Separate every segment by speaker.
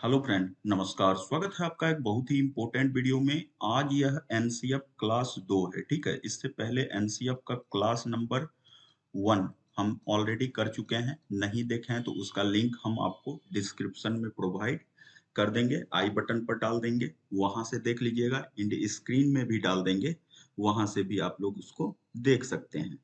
Speaker 1: Hello friend, नमस्कार। स्वागत है आपका एक बहुत ही इम्पोर्टेंट वीडियो में। आज यह एनसीएफ क्लास 2 है, ठीक है। इससे पहले एनसीएफ का क्लास नंबर 1 हम ऑलरेडी कर चुके हैं। नहीं देखे हैं तो उसका लिंक हम आपको डिस्क्रिप्शन में प्रोवाइड कर देंगे, आई बटन पर डाल देंगे, वहां से देख लीजिएगा। इंड स्क्रीन में भी डाल देंगे, वहां से भी आप लोग उसको देख सकते हैं।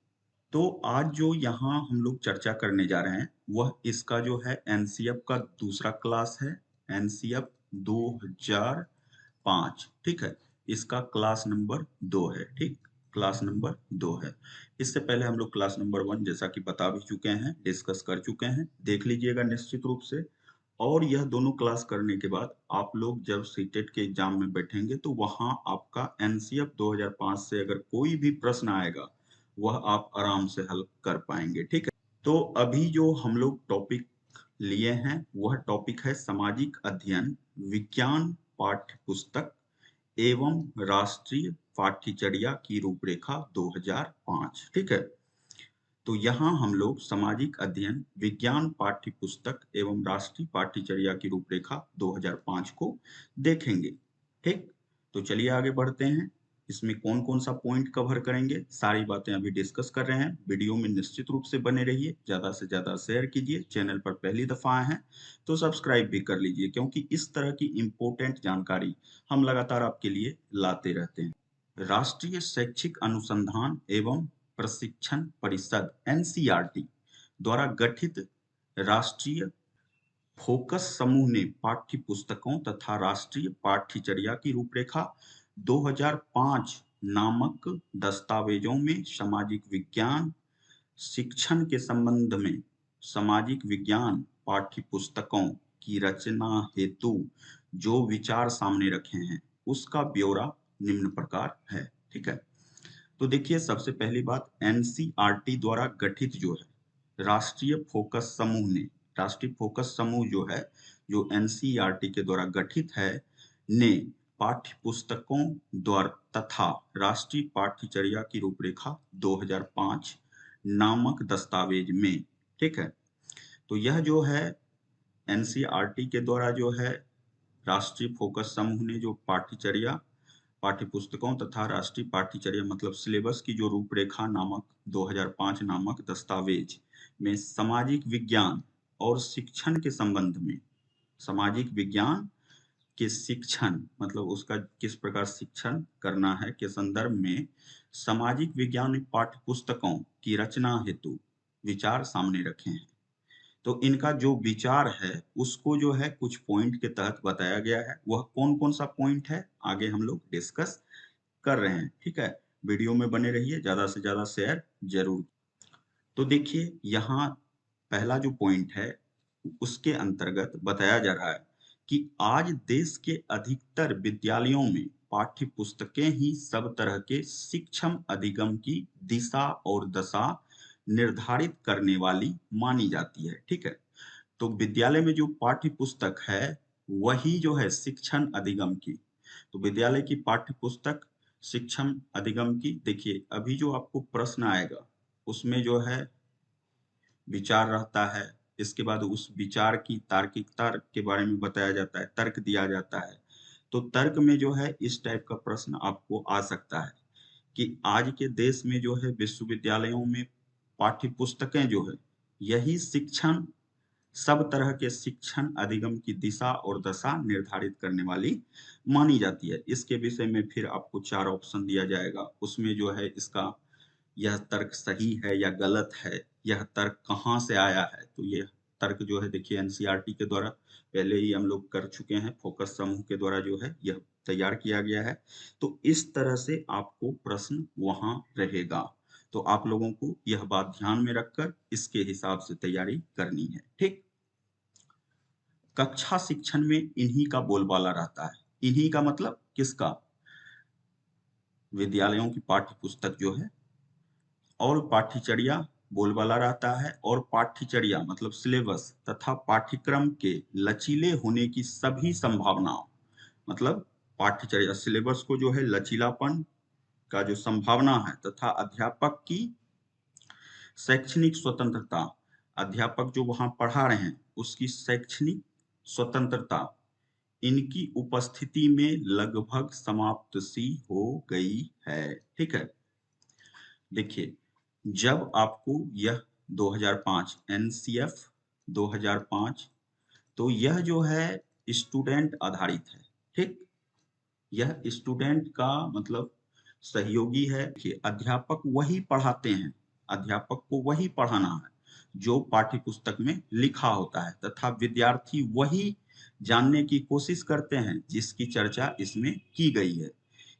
Speaker 1: तो आज जो यहाँ हम लोग चर्चा करने जा रहे हैं वह इसका जो है एनसीएफ का दूसरा क्लास है। एनसीएफ 2005, ठीक है। इसका क्लास नंबर 2 है, ठीक। क्लास नंबर 2 है। इससे पहले हम लोग क्लास नंबर 1 जैसा कि बता भी चुके हैं, डिस्कस कर चुके हैं, देख लीजिएगा निश्चित रूप से। और यह दोनों क्लास करने के बाद आप लोग जब सीटेट के एग्जाम में बैठेंगे तो वहां आपका एनसीएफ 2005 से अगर कोई भी प्रश्न आएगा वह आप आराम से हल कर पाएंगे, ठीक है। तो अभी जो हम लोग टॉपिक लिए हैं वह टॉपिक है सामाजिक अध्ययन विज्ञान पाठ्य पुस्तक एवं राष्ट्रीय पाठ्यचर्या की रूपरेखा 2005, ठीक है। तो यहाँ हम लोग सामाजिक अध्ययन विज्ञान पाठ्य पुस्तक एवं राष्ट्रीय पाठ्यचर्या की रूपरेखा 2005 को देखेंगे, ठीक। तो चलिए आगे बढ़ते हैं। इसमें कौन कौन सा पॉइंट कवर करेंगे, सारी बातें अभी डिस्कस कर रहे हैं। वीडियो में निश्चित रूप से बने रहिए, ज्यादा से ज्यादा शेयर कीजिए। चैनल पर पहली दफा आए हैं तो सब्सक्राइब भी कर लीजिए, क्योंकि इस तरह की इंपॉर्टेंट जानकारी हम लगातार आपके लिए लाते रहते हैं। राष्ट्रीय शैक्षिक अनुसंधान एवं प्रशिक्षण परिषद एनसीईआरटी द्वारा गठित राष्ट्रीय फोकस समूह ने पाठ्य पुस्तकों तथा राष्ट्रीय पाठ्यचर्या की रूपरेखा 2005 नामक दस्तावेजों में सामाजिक विज्ञान शिक्षण के संबंध में सामाजिक विज्ञान पाठ्य पुस्तकों की रचना हेतु जो विचार सामने रखे हैं उसका ब्यौरा निम्न प्रकार है, ठीक है। तो देखिए, सबसे पहली बात, एनसीईआरटी द्वारा गठित जो है राष्ट्रीय फोकस समूह ने, राष्ट्रीय फोकस समूह जो है, जो एनसीईआरटी के द्वारा गठित है, ने पाठ्य पुस्तकों द्वारा तथा राष्ट्रीय पाठ्यचर्या की रूपरेखा 2005 नामक दस्तावेज में, ठीक है। तो यह जो है एनसीईआरटी के द्वारा जो है राष्ट्रीय फोकस समूह ने जो पाठ्यचर्या पाठ्य पुस्तकों तथा राष्ट्रीय पाठ्यचर्या मतलब सिलेबस की जो रूपरेखा नामक 2005 नामक दस्तावेज में सामाजिक विज्ञान और शिक्षण के संबंध में, सामाजिक विज्ञान के शिक्षण मतलब उसका किस प्रकार शिक्षण करना है के संदर्भ में सामाजिक विज्ञान पाठ्य पुस्तकों की रचना हेतु विचार सामने रखे हैं। तो इनका जो विचार है उसको जो है कुछ पॉइंट के तहत बताया गया है। वह कौन कौन सा पॉइंट है आगे हम लोग डिस्कस कर रहे हैं, ठीक है। वीडियो में बने रहिए, ज्यादा से ज्यादा शेयर जरूर। तो देखिए, यहाँ पहला जो पॉइंट है उसके अंतर्गत बताया जा रहा है कि आज देश के अधिकतर विद्यालयों में पाठ्य पुस्तकें ही सब तरह के शिक्षण अधिगम की दिशा और दशा निर्धारित करने वाली मानी जाती है, ठीक है। तो विद्यालय में जो पाठ्य पुस्तक है वही जो है शिक्षण अधिगम की। तो विद्यालय की पाठ्य पुस्तक शिक्षण अधिगम की, देखिए अभी जो आपको प्रश्न आएगा उसमें जो है विचार रहता है। इसके बाद उस विचार की तार्किकता के बारे में बताया जाता है, तर्क दिया जाता है। तो तर्क में जो है इस टाइप का प्रश्न आपको आ सकता है कि आज के देश में जो है विश्वविद्यालयों में पाठ्य पुस्तकें जो है यही शिक्षण सब तरह के शिक्षण अधिगम की दिशा और दशा निर्धारित करने वाली मानी जाती है। इसके विषय में फिर आपको 4 ऑप्शन दिया जाएगा, उसमें जो है इसका यह तर्क सही है या गलत है, यह तर्क कहाँ से आया है। तो ये तर्क जो है देखिए एनसीईआरटी के द्वारा पहले ही हम लोग कर चुके हैं, फोकस समूह के द्वारा जो है यह तैयार किया गया है। तो इस तरह से आपको प्रश्न वहां रहेगा। तो आप लोगों को यह बात ध्यान में रखकर इसके हिसाब से तैयारी करनी है, ठीक। कक्षा शिक्षण में इन्हीं का बोलबाला रहता है। इन्हीं का मतलब किसका? विद्यालयों की पाठ्य पुस्तक जो है और पाठ्यचर्या बोलबाला रहता है। और पाठ्यचर्या मतलब सिलेबस तथा पाठ्यक्रम के लचीले होने की सभी संभावनाओं, मतलब पाठ्यचर्या सिलेबस को जो है लचीलापन का जो संभावना है तथा अध्यापक की शैक्षणिक स्वतंत्रता, अध्यापक जो वहां पढ़ा रहे हैं उसकी शैक्षणिक स्वतंत्रता इनकी उपस्थिति में लगभग समाप्त सी हो गई है। ठीक है। देखिए, जब आपको यह 2005 एनसीएफ 2005, तो यह जो है स्टूडेंट आधारित है। ठीक। यह स्टूडेंट का मतलब सहयोगी है कि अध्यापक वही पढ़ाते हैं, अध्यापक को वही पढ़ाना है जो पाठ्य पुस्तक में लिखा होता है, तथा विद्यार्थी वही जानने की कोशिश करते हैं जिसकी चर्चा इसमें की गई है।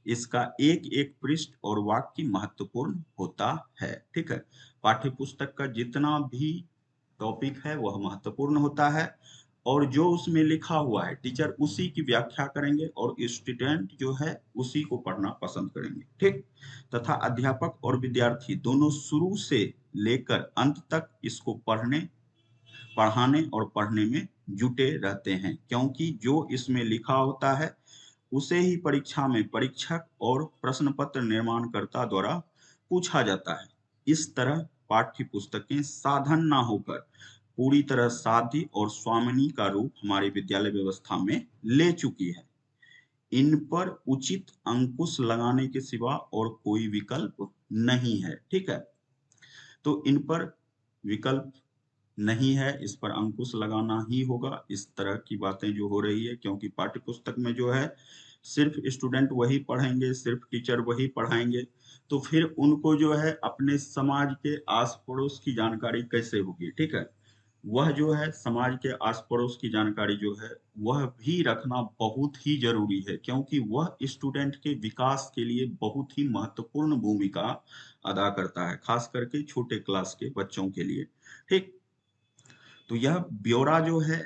Speaker 1: इसका एक एक पृष्ठ और वाक्य महत्वपूर्ण होता है। ठीक है। पाठ्य पुस्तक का जितना भी टॉपिक है वह महत्वपूर्ण होता है, और जो उसमें लिखा हुआ है टीचर उसी की व्याख्या करेंगे और स्टूडेंट जो है उसी को पढ़ना पसंद करेंगे। ठीक। तथा अध्यापक और विद्यार्थी दोनों शुरू से लेकर अंत तक इसको पढ़ाने और पढ़ने में जुटे रहते हैं, क्योंकि जो इसमें लिखा होता है उसे ही परीक्षा में परीक्षक और प्रश्न पत्र निर्माणकर्ता द्वारा पूछा जाता है। इस तरह पाठ्य पुस्तकें साधन ना होकर पूरी तरह साध्य और स्वामिनी का रूप हमारी विद्यालय व्यवस्था में ले चुकी है। इन पर उचित अंकुश लगाने के सिवा और कोई विकल्प नहीं है। ठीक है। तो इन पर विकल्प नहीं है, इस पर अंकुश लगाना ही होगा। इस तरह की बातें जो हो रही है, क्योंकि पाठ्य पुस्तक में जो है सिर्फ स्टूडेंट वही पढ़ेंगे, सिर्फ टीचर वही पढ़ाएंगे, तो फिर उनको जो है अपने समाज के आस पड़ोस की जानकारी कैसे होगी। ठीक है। वह जो है समाज के आस पड़ोस की जानकारी जो है वह भी रखना बहुत ही जरूरी है, क्योंकि वह स्टूडेंट के विकास के लिए बहुत ही महत्वपूर्ण भूमिका अदा करता है, खास करके छोटे क्लास के बच्चों के लिए। ठीक। तो यह ब्यौरा जो है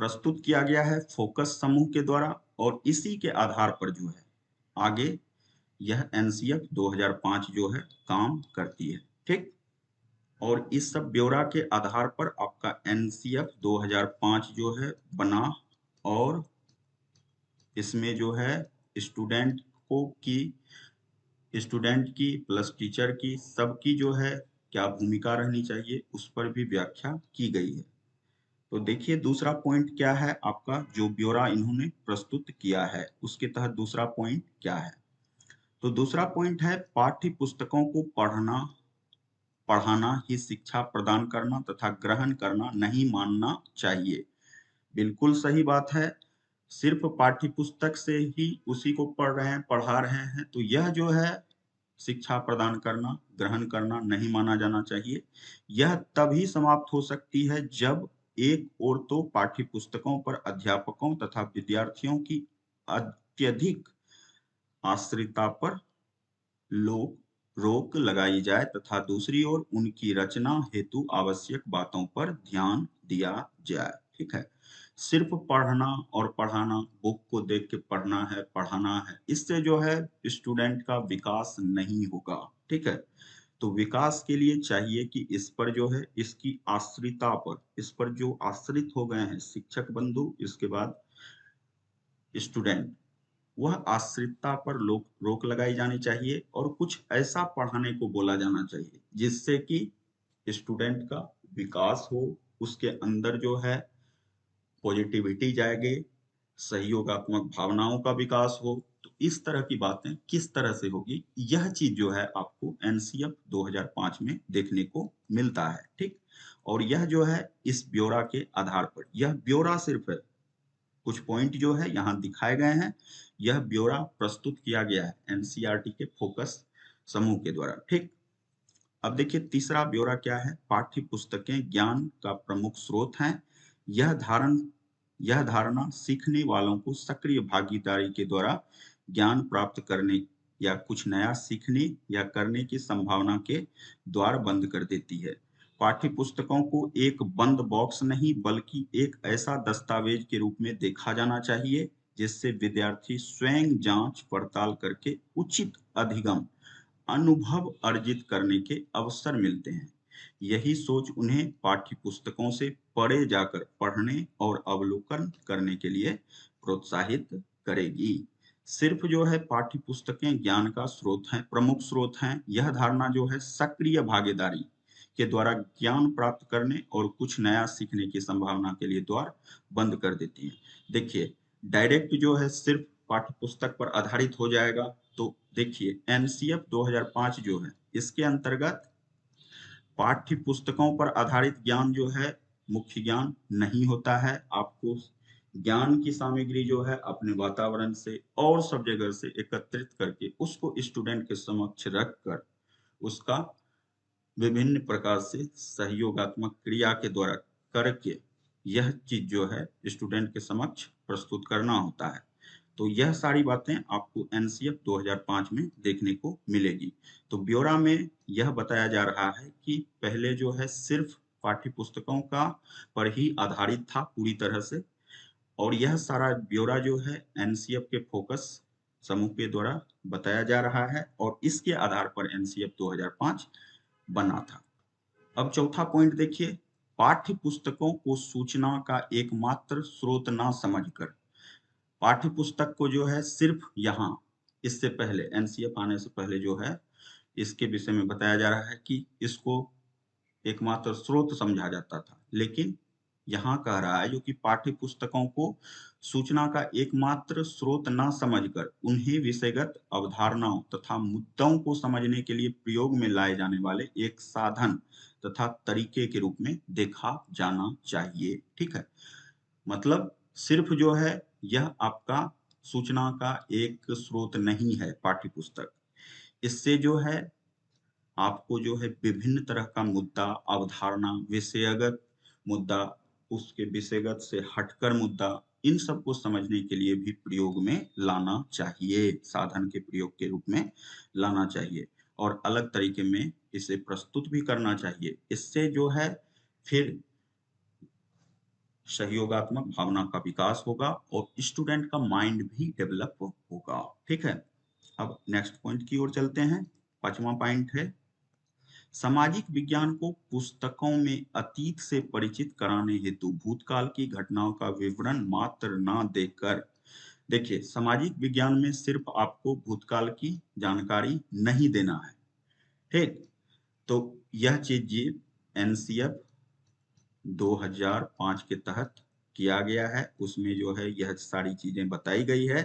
Speaker 1: प्रस्तुत किया गया है फोकस समूह के द्वारा, और इसी के आधार पर जो है आगे यह एनसीएफ 2005 जो है काम करती है। ठीक। और इस सब ब्यौरा के आधार पर आपका एनसीएफ 2005 जो है बना, और इसमें जो है स्टूडेंट को की स्टूडेंट की प्लस टीचर की सबकी जो है क्या भूमिका रहनी चाहिए उस पर भी व्याख्या की गई है। तो देखिए दूसरा पॉइंट क्या है आपका, जो ब्यौरा इन्होंने प्रस्तुत किया है उसके तहत दूसरा पॉइंट क्या है। तो दूसरा पॉइंट है पाठ्य पुस्तकों को पढ़ाना ही शिक्षा प्रदान करना तथा ग्रहण करना नहीं मानना चाहिए। बिल्कुल सही बात है। सिर्फ पाठ्य पुस्तक से ही उसी को पढ़ रहे हैं, पढ़ा रहे हैं, तो यह जो है शिक्षा प्रदान करना, ग्रहण करना नहीं माना जाना चाहिए। यह तभी समाप्त हो सकती है जब एक ओर तो पाठ्य पुस्तकों पर अध्यापकों तथा विद्यार्थियों की अत्यधिक आश्रितता पर रोक लगाई जाए, तथा दूसरी ओर उनकी रचना हेतु आवश्यक बातों पर ध्यान दिया जाए। ठीक है। सिर्फ पढ़ना और पढ़ाना, बुक को देख के पढ़ना है, पढ़ाना है, इससे जो है स्टूडेंट का विकास नहीं होगा। ठीक है। तो विकास के लिए चाहिए कि इस पर जो है इसकी आश्रिता पर, इस पर जो आश्रित हो गए हैं शिक्षक बंधु, इसके बाद स्टूडेंट, वह आश्रितता पर रोक लगाई जानी चाहिए और कुछ ऐसा पढ़ाने को बोला जाना चाहिए जिससे कि स्टूडेंट का विकास हो, उसके अंदर जो है पॉजिटिविटी जाएगी, सहयोगात्मक भावनाओं का विकास हो। तो इस तरह की बातें किस तरह से होगी, यह चीज जो है आपको एनसीएफ 2005 में देखने को मिलता है। ठीक। और यह जो है इस ब्यौरा के आधार पर, यह ब्यौरा सिर्फ है, कुछ पॉइंट जो है यहाँ दिखाए गए हैं, यह ब्यौरा प्रस्तुत किया गया है एनसीईआरटी के फोकस समूह के द्वारा। ठीक। अब देखिए तीसरा ब्यौरा क्या है, पाठ्य पुस्तकें ज्ञान का प्रमुख स्रोत हैं। यह धारण यह धारणा सीखने वालों को सक्रिय भागीदारी के द्वारा ज्ञान प्राप्त करने या कुछ नया सीखने या करने की संभावना के द्वार बंद कर देती है। पाठ्य पुस्तकों को एक बंद बॉक्स नहीं बल्कि एक ऐसा दस्तावेज के रूप में देखा जाना चाहिए जिससे विद्यार्थी स्वयं जांच पड़ताल करके उचित अधिगम अनुभव अर्जित करने के अवसर मिलते हैं। यही सोच उन्हें पाठ्य पुस्तकों से परे जाकर पढ़ने और अवलोकन करने के लिए प्रोत्साहित करेगी। सिर्फ जो है पाठ्य पुस्तकें ज्ञान का स्रोत हैं, प्रमुख स्रोत हैं, यह धारणा जो है सक्रिय भागीदारी के द्वारा ज्ञान प्राप्त करने और कुछ नया सीखने की संभावना के लिए द्वार बंद कर देती है। देखिए डायरेक्ट जो है सिर्फ पाठ्य पुस्तक पर आधारित हो जाएगा। तो देखिए एनसीएफ 2005 जो है इसके अंतर्गत पाठ्य पुस्तकों पर आधारित ज्ञान जो है मुख्य ज्ञान नहीं होता है। आपको ज्ञान की सामग्री जो है अपने वातावरण से और सब जगह से एकत्रित करके उसको स्टूडेंट के समक्ष रखकर उसका विभिन्न प्रकार से सहयोगात्मक क्रिया के द्वारा करके यह चीज जो है स्टूडेंट के समक्ष प्रस्तुत करना होता है। तो यह सारी बातें आपको एनसीएफ 2005 में देखने को मिलेगी। तो ब्यौरा में यह बताया जा रहा है कि पहले जो है सिर्फ पाठ्य पुस्तकों का पर ही आधारित था पूरी तरह से, और यह सारा ब्यौरा जो है एनसीएफ के फोकस समूह के द्वारा बताया जा रहा है और इसके आधार पर एनसीएफ 2005 बना था। अब चौथा पॉइंट देखिए, पाठ्य पुस्तकों को सूचना का एकमात्र स्रोत ना समझकर पाठ्य पुस्तक को जो है सिर्फ यहाँ इससे पहले एनसीएफ आने से पहले जो है इसके विषय में बताया जा रहा है कि इसको एकमात्र स्रोत समझा जाता था, लेकिन यहाँ कह रहा है जो कि पाठ्य पुस्तकों को सूचना का एकमात्र स्रोत न समझकर उन्हें विषयगत अवधारणाओं तथा मुद्दों को समझने के लिए प्रयोग में लाए जाने वाले एक साधन तथा तरीके के रूप में देखा जाना चाहिए। ठीक है, मतलब सिर्फ जो है यह आपका सूचना का एक स्रोत नहीं है पाठ्य पुस्तक। इससे जो है आपको जो है विभिन्न तरह का मुद्दा, अवधारणा, विषयगत मुद्दा, उसके विषयगत से हटकर मुद्दा, इन सबको समझने के लिए भी प्रयोग में लाना चाहिए, साधन के प्रयोग के रूप में लाना चाहिए और अलग तरीके में इसे प्रस्तुत भी करना चाहिए। इससे जो है फिर सहयोगात्मक भावना का विकास होगा और स्टूडेंट का माइंड भी डेवलप होगा। ठीक है, अब नेक्स्ट पॉइंट की ओर चलते हैं। पांचवा पॉइंट है, सामाजिक विज्ञान को पुस्तकों में अतीत से परिचित कराने हेतु भूतकाल की घटनाओं का विवरण मात्र ना देकर। देखिए सामाजिक विज्ञान में सिर्फ आपको भूतकाल की जानकारी नहीं देना है। ठीक, तो यह चीज ये एनसीएफ 2005 के तहत किया गया है, उसमें जो है यह सारी चीजें बताई गई है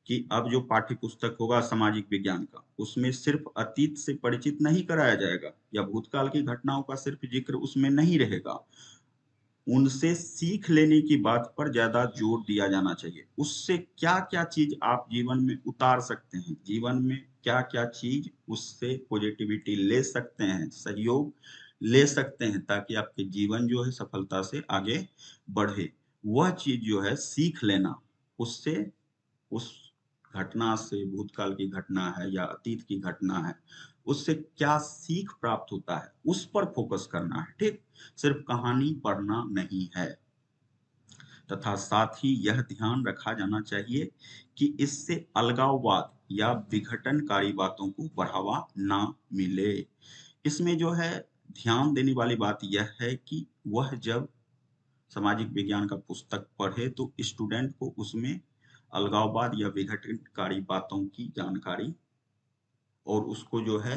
Speaker 1: कि अब जो पाठ्य पुस्तक होगा सामाजिक विज्ञान का उसमें सिर्फ अतीत से परिचित नहीं कराया जाएगा या भूतकाल की घटनाओं का सिर्फ जिक्र उसमें नहीं रहेगा, उनसे सीख लेने की बात पर ज्यादा जोर दिया जाना चाहिए। उससे क्या क्या चीज आप जीवन में उतार सकते हैं, जीवन में क्या क्या चीज उससे पॉजिटिविटी ले सकते हैं, सहयोग ले सकते हैं ताकि आपके जीवन जो है सफलता से आगे बढ़े, वह चीज जो है सीख लेना। उससे उस घटना से, भूतकाल की घटना है या अतीत की घटना है, उससे क्या सीख प्राप्त होता है उस पर फोकस करना है। ठीक, सिर्फ कहानी पढ़ना नहीं है। तथा साथ ही यह ध्यान रखा जाना चाहिए कि इससे अलगाववाद या विघटनकारी बातों को बढ़ावा ना मिले। इसमें जो है ध्यान देने वाली बात यह है कि वह जब सामाजिक विज्ञान का पुस्तक पढ़े तो स्टूडेंट को उसमें अलगाववाद या विघटनकारी बातों की जानकारी और उसको जो है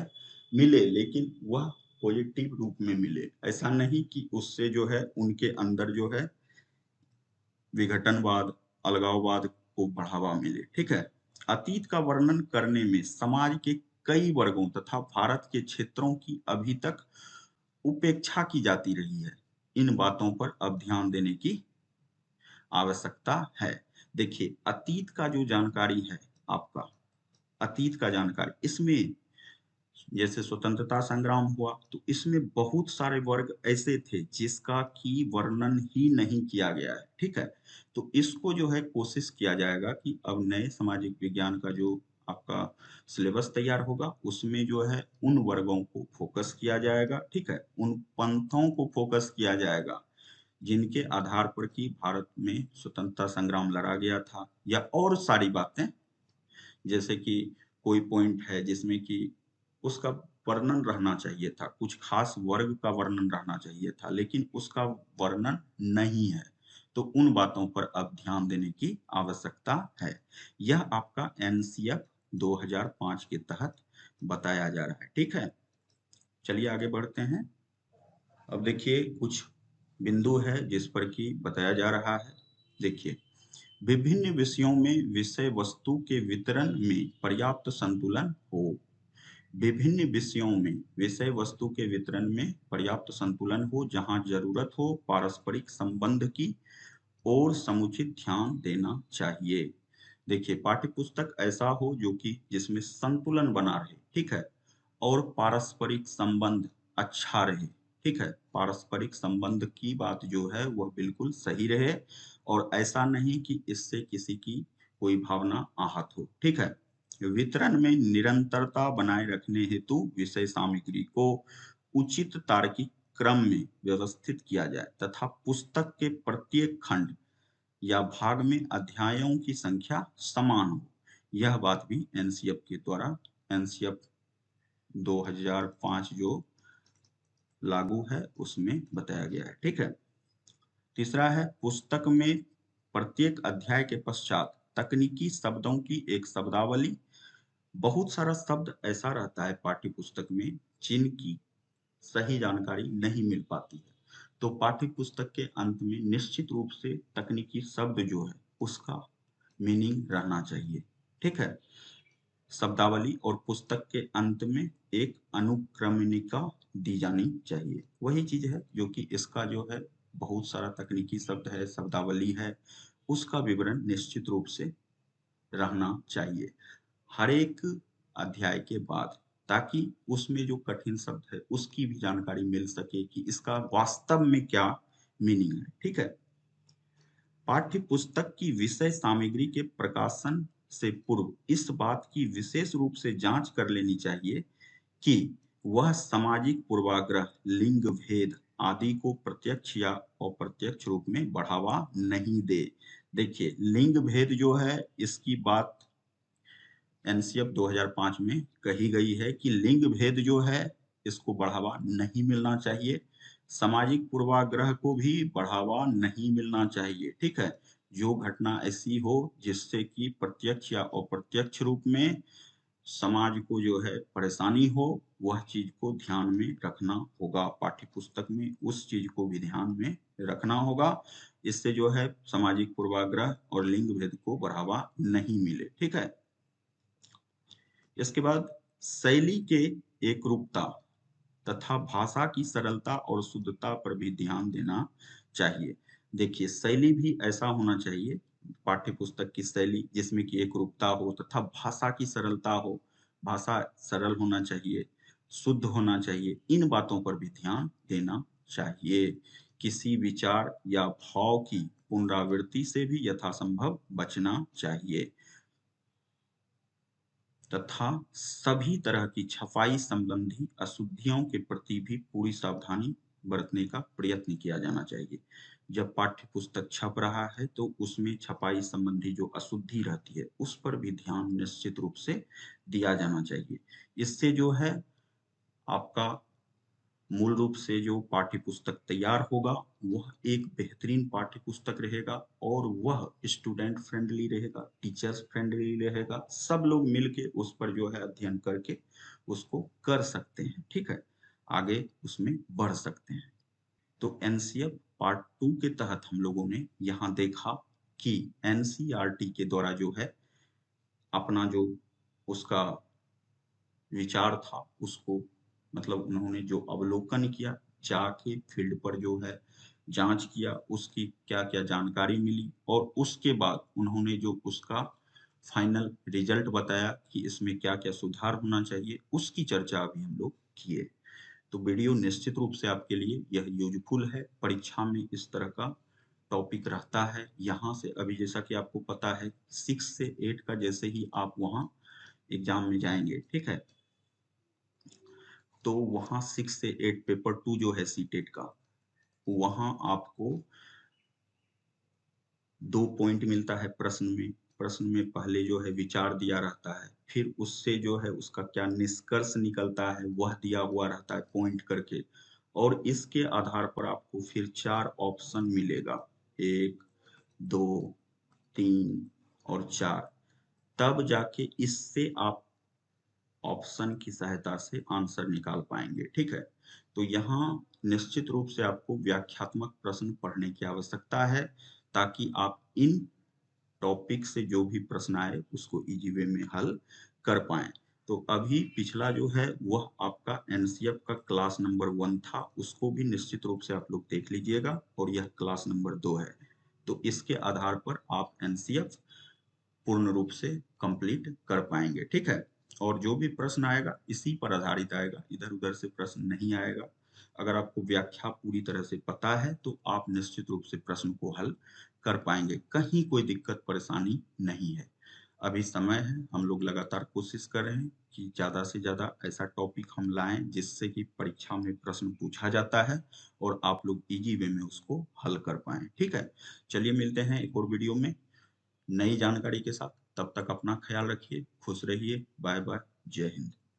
Speaker 1: मिले, लेकिन वह पॉजिटिव रूप में मिले। ऐसा नहीं कि उससे जो है उनके अंदर जो है विघटनवाद, अलगाववाद को बढ़ावा मिले। ठीक है, अतीत का वर्णन करने में समाज के कई वर्गों तथा भारत के क्षेत्रों की अभी तक उपेक्षा की जाती रही है। इन बातों पर अब ध्यान देने की आवश्यकता है। देखिए अतीत का जो जानकारी है आपका, अतीत का जानकारी इसमें जैसे स्वतंत्रता संग्राम हुआ तो इसमें बहुत सारे वर्ग ऐसे थे जिसका की वर्णन ही नहीं किया गया है। ठीक है, तो इसको जो है कोशिश किया जाएगा कि अब नए सामाजिक विज्ञान का जो आपका सिलेबस तैयार होगा उसमें जो है उन वर्गों को फोकस किया जाएगा। ठीक है, उन पंथों को फोकस किया जाएगा जिनके आधार पर कि भारत में स्वतंत्रता संग्राम लड़ा गया था, या और सारी बातें जैसे कि कोई पॉइंट है जिसमें कि उसका वर्णन रहना चाहिए था, कुछ खास वर्ग का वर्णन रहना चाहिए था, लेकिन उसका वर्णन नहीं है, तो उन बातों पर अब ध्यान देने की आवश्यकता है। यह आपका एनसीएफ 2005 के तहत बताया जा रहा है। ठीक है, चलिए आगे बढ़ते हैं। अब देखिए कुछ बिंदु है जिस पर कि बताया जा रहा है। देखिए विभिन्न विषयों में विषय वस्तु के वितरण में पर्याप्त संतुलन हो। विभिन्न विषयों में विषय वस्तु के वितरण में पर्याप्त संतुलन हो, जहां जरूरत हो पारस्परिक संबंध की और समुचित ध्यान देना चाहिए। देखिए, पाठ्य पुस्तक ऐसा हो जो कि जिसमें संतुलन बना रहे, ठीक है, और पारस्परिक संबंध अच्छा रहे, ठीक है। पारस्परिक संबंध की बात जो है वह बिल्कुल सही रहे, और ऐसा नहीं कि इससे किसी की कोई भावना आहत हो, ठीक है। वितरण में निरंतरता बनाए रखने हेतु विषय सामग्री को उचित तार्किक क्रम में व्यवस्थित किया जाए तथा पुस्तक के प्रत्येक खंड या भाग में अध्यायों की संख्या समान हो। यह बात भी एनसीएफ के द्वारा, एनसीएफ 2005 जो लागू है उसमें बताया गया है, ठीक है। तीसरा है, पुस्तक में प्रत्येक अध्याय के पश्चात तकनीकी शब्दों की एक शब्दावली। बहुत सारा शब्द ऐसा रहता है पाठ्य पुस्तक में जिनकी सही जानकारी नहीं मिल पाती है, तो पाठ्य पुस्तक के अंत में निश्चित रूप से तकनीकी शब्द जो है उसका मीनिंग रहना चाहिए, ठीक है। शब्दावली और पुस्तक के अंत में एक अनुक्रमणिका दी जानी चाहिए। वही चीज है जो कि इसका जो है बहुत सारा तकनीकी शब्द है, शब्दावली है, उसका विवरण निश्चित रूप से रहना चाहिए हर एक अध्याय के बाद, ताकि उसमें जो कठिन शब्द है उसकी भी जानकारी मिल सके कि इसका वास्तव में क्या मीनिंग है, ठीक है। पाठ्य पुस्तक की विषय सामग्री के प्रकाशन से पूर्व इस बात की विशेष रूप से जांच कर लेनी चाहिए कि वह सामाजिक पूर्वाग्रह, लिंग भेद आदि को प्रत्यक्ष या अप्रत्यक्ष रूप में बढ़ावा नहीं दे। देखिए, लिंग भेद जो है इसकी बात एनसीएफ 2005 में कही गई है कि लिंग भेद जो है इसको बढ़ावा नहीं मिलना चाहिए। सामाजिक पूर्वाग्रह को भी बढ़ावा नहीं मिलना चाहिए, ठीक है। जो घटना ऐसी हो जिससे कि प्रत्यक्ष या अप्रत्यक्ष रूप में समाज को जो है परेशानी हो, वह चीज को ध्यान में रखना होगा। पाठ्य पुस्तक में उस चीज को भी ध्यान में रखना होगा, इससे जो है सामाजिक पूर्वाग्रह और लिंग भेद को बढ़ावा नहीं मिले, ठीक है। इसके बाद शैली के एकरूपता तथा भाषा की सरलता और शुद्धता पर भी ध्यान देना चाहिए। देखिए, शैली भी ऐसा होना चाहिए, पाठ्य पुस्तक की शैली जिसमें कि एकरूपता हो तथा भाषा की सरलता हो, भाषा सरल होना चाहिए, शुद्ध होना चाहिए, इन बातों पर भी ध्यान देना चाहिए। किसी विचार या भाव की पुनरावृत्ति से भी यथासंभव बचना चाहिए तथा सभी तरह की छपाई संबंधी अशुद्धियों के प्रति भी पूरी सावधानी बरतने का प्रयत्न किया जाना चाहिए। जब पाठ्य पुस्तक छप रहा है तो उसमें छपाई संबंधी जो अशुद्धि रहती है उस पर भी ध्यान निश्चित रूप से दिया जाना चाहिए। इससे जो है आपका मूल रूप से जो पाठ्य पुस्तक तैयार होगा वह एक बेहतरीन पाठ्य पुस्तक रहेगा, और वह स्टूडेंट फ्रेंडली रहेगा, टीचर्स फ्रेंडली रहेगा, सब लोग मिलके उस पर जो है अध्ययन करके उसको कर सकते हैं, ठीक है, आगे उसमें बढ़ सकते हैं। तो एनसीएफ पार्ट 2 के तहत हम लोगों ने यहाँ देखा कि एनसीईआरटी के द्वारा जो है अपना जो उसका विचार था उसको, मतलब उन्होंने जो अवलोकन किया, जाके फील्ड पर जो है जांच किया, उसकी क्या क्या जानकारी मिली, और उसके बाद उन्होंने जो उसका फाइनल रिजल्ट बताया कि इसमें क्या क्या सुधार होना चाहिए, उसकी चर्चा अभी हम लोग किए। तो वीडियो निश्चित रूप से आपके लिए यह यूजफुल है। परीक्षा में इस तरह का टॉपिक रहता है। यहाँ से अभी जैसा कि आपको पता है 6 से 8 का जैसे ही आप वहाँ एग्जाम में जाएंगे, ठीक है, तो वहाँ 6 से 8 पेपर 2 जो है सीटेट का, वहाँ आपको 2 पॉइंट मिलता है प्रश्न में। प्रश्न में पहले जो है विचार दिया रहता है, फिर उससे जो है उसका क्या निष्कर्ष निकलता है वह दिया हुआ रहता है पॉइंट करके, और इसके आधार पर आपको फिर 4 ऑप्शन मिलेगा, 1, 2, 3 और 4। तब जाके इससे आप ऑप्शन की सहायता से आंसर निकाल पाएंगे, ठीक है। तो यहाँ निश्चित रूप से आपको व्याख्यात्मक प्रश्न पढ़ने की आवश्यकता है, ताकि आप इन टॉपिक से जो भी प्रश्न आए उसको इजी वे में हल कर पाएं। तो अभी पिछला जो है वह आपका एनसीएफ का क्लास नंबर 1 था, उसको भी निश्चित रूप से आप लोग देख लीजिएगा और यह क्लास नंबर 2 है। तो इसके आधार पर आप एनसीएफ पूर्ण रूप से कंप्लीट कर पाएंगे, ठीक है। और जो भी प्रश्न आएगा इसी पर आधारित आएगा, इधर उधर से प्रश्न नहीं आएगा। अगर आपको व्याख्या पूरी तरह से पता है तो आप निश्चित रूप से प्रश्न को हल कर पाएंगे, कहीं कोई दिक्कत परेशानी नहीं है। अभी समय है, हम लोग लगातार कोशिश कर रहे हैं कि ज्यादा से ज्यादा ऐसा टॉपिक हम लाएं जिससे कि परीक्षा में प्रश्न पूछा जाता है और आप लोग इजी वे में उसको हल कर पाएं, ठीक है। चलिए मिलते हैं एक और वीडियो में नई जानकारी के साथ। तब तक अपना ख्याल रखिए, खुश रहिए, बाय बाय, जय हिंद।